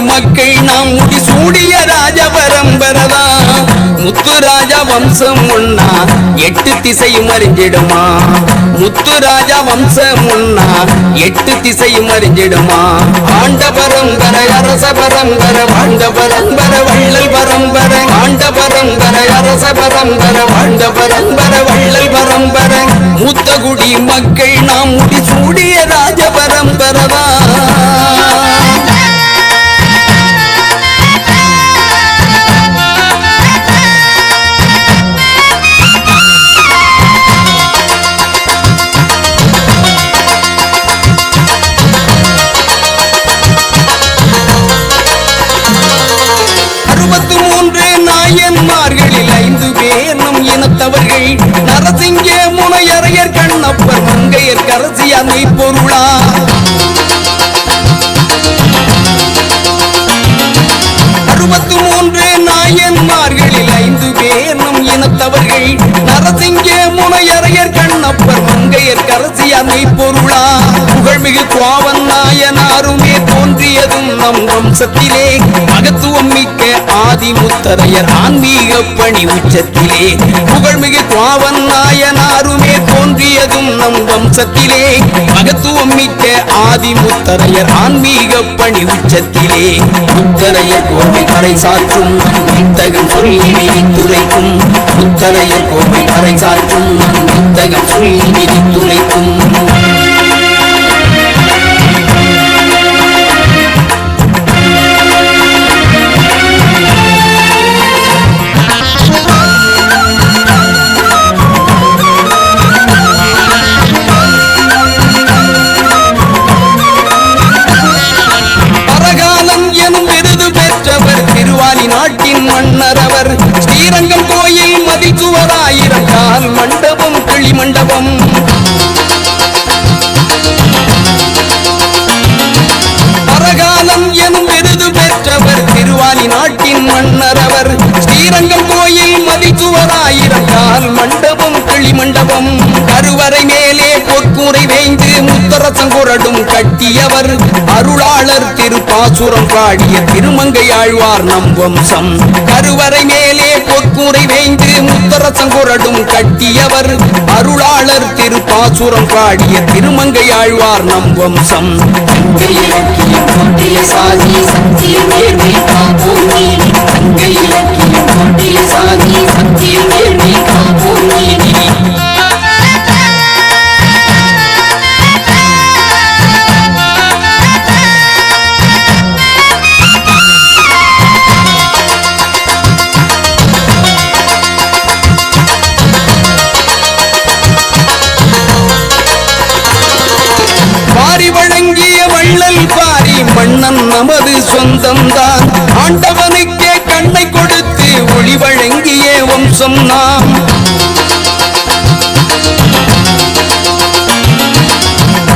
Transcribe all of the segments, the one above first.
மக்கள் நாம் முடிசூடிய ராஜ பரம்பரதா. முத்துராஜா வம்சம் ஒன்னா 8 திசையும் அறிஞ்சிடுமா. முத்துராஜா வம்சம் ஒன்னா 8 திசையும் அறிஞ்சிடுமா. ஆண்ட பரம்பரை அரச பரம்பரை வாழ்ந்த பரம்பரை வள்ளல் பரம்பரை. ஆண்ட பரம்பரை அரச பரம்பரை வாழ்ந்த பரம்பரை வள்ளல் பரம்பரை. மூத்தகுடி மக்கள் நாம் முடிசூடிய ராஜ பரம்பரதா. நாயன்மார்களில் 5 பேர் நம் இனத்தவர்கள். நரசிங்க முனையரையர் கண்ணப்பர் மங்கையர் கரசி அன்னை பொருளா. 63 நாயன்மார்களில் 5 பேர் நம் இனத்தவர்கள். நரசிங்க முனையரையர் கண்ணப்பர் மங்கையர் கரசி அன்னை பொருளா. புகழ்மிகு கோவன் நாயனாருமே தோன்றியதும் நம் வம்சத்திலே. மகத்துவம் மிக்க ஆதிமுத்தரையர் ஆன்மீக பணி உச்சத்திலே. புகழ்மிகு கோவன் நாயனாருமே தோன்றியதும் நம் வம்சத்திலே. மகத்துவம் மிக்க ஆதிமுத்தரையர் ஆன்மீக பணி உச்சத்திலே. முத்தரையர் கோவை கரை சாற்றும் வித்தகம் சொல்லி விரித்துரைக்கும். முத்தரையர் கோவை கரை சாற்றும் வித்தகம் சொல்லி விரித்துரைக்கும். நாட்டின் மன்னரவர். ஸ்ரீரங்கம் கோயில் மதில் சுவர் 1000 கால் மண்டபம் கிளி மண்டபம். பரகாலம் எனும் விருது பெற்றவர் திருவாலி நாட்டின் மன்னரவர். ஸ்ரீரங்கம் கோயில் மதில் சுவர் 1000 கால் மண்டபம் கிளி மண்டபம். கருவறை மேலே பொற்கூரை வேய்ந்து முத்தரசங்குரடும் கட்டியவர். அருளாளர் திருப்பாசுரம் பாடிய திருமங்கை ஆழ்வார் நம் வம்சம். கருவறை மேலே பொற்கூரை வேய்ந்து முத்தரசங்குரடும் கட்டியவர். அருளாளர் திருப்பாசுரம் பாடிய திருமங்கை ஆழ்வார் நம் வம்சம். வழங்கிய வள்ளல் பாரி மன்னன் நமது சொந்தம்தான். ஆண்டவனுக்கே கண்ணை கொடுத்து ஒளி வழங்கிய வம்சம் நாம்.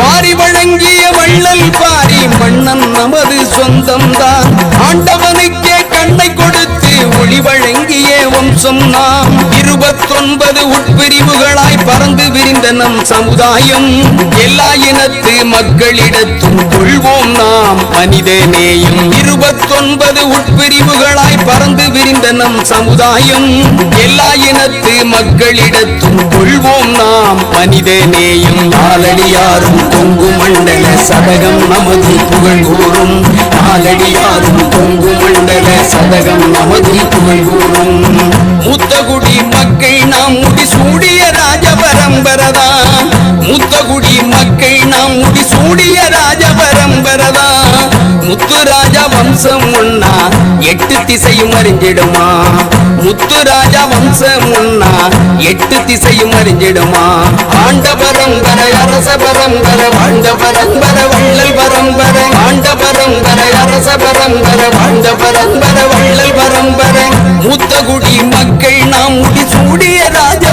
பாரி வழங்கிய வள்ளல் பாரி மன்னன் நமது சொந்தம்தான். ஆண்டவனுக்கே கண்ணை கொடுத்து ஒளி வழங்கிய வம்சம் நாம். 29 உட்பிரிவுகளாய் பறந்து விரிந்த நம் சமுதாயம். எல்லா இனத்து மக்களிடத்தும் கொள்வோம் நாம் மனித நேயம். 29 உட்பிரிவுகளாய் பறந்து விரிந்த நம் சமுதாயம். எல்லா இனத்து மக்களிடத்தும் கொள்வோம் நாம் மனித நேயம். நாலடியாரும் தொங்கு மண்டல சதகம் நமது புகழ் கூறும். நாலடியாரும் தொங்கு மண்டல சதகம் நமது புகழ் கூறும். மூத்தகுடி மக்கள் நாம் முடிசூடிய ராஜ பரம்பரதா. மூத்தகுடி மக்கள் நாம் முடிசூடிய ராஜ பரம்பரதா. முத்துராஜா வம்சம் ஒன்னா 8 திசையும் அறிஞ்சிடுமா. முத்துராஜா வம்சம் ஒன்னா 8 திசையும் அறிஞ்சிடுமா. ஆண்ட பரம்பரை அரச பரம்பரை வாழ்ந்த பரம்பரை வள்ளல் பரம்பரை. ஆண்ட பரம்பரை அரச பரம்பரை வாழ்ந்த பரம்பரை வள்ளல் பரம்பரை. மூத்தகுடி மக்கள் நாம் முடிசூடிய ராஜ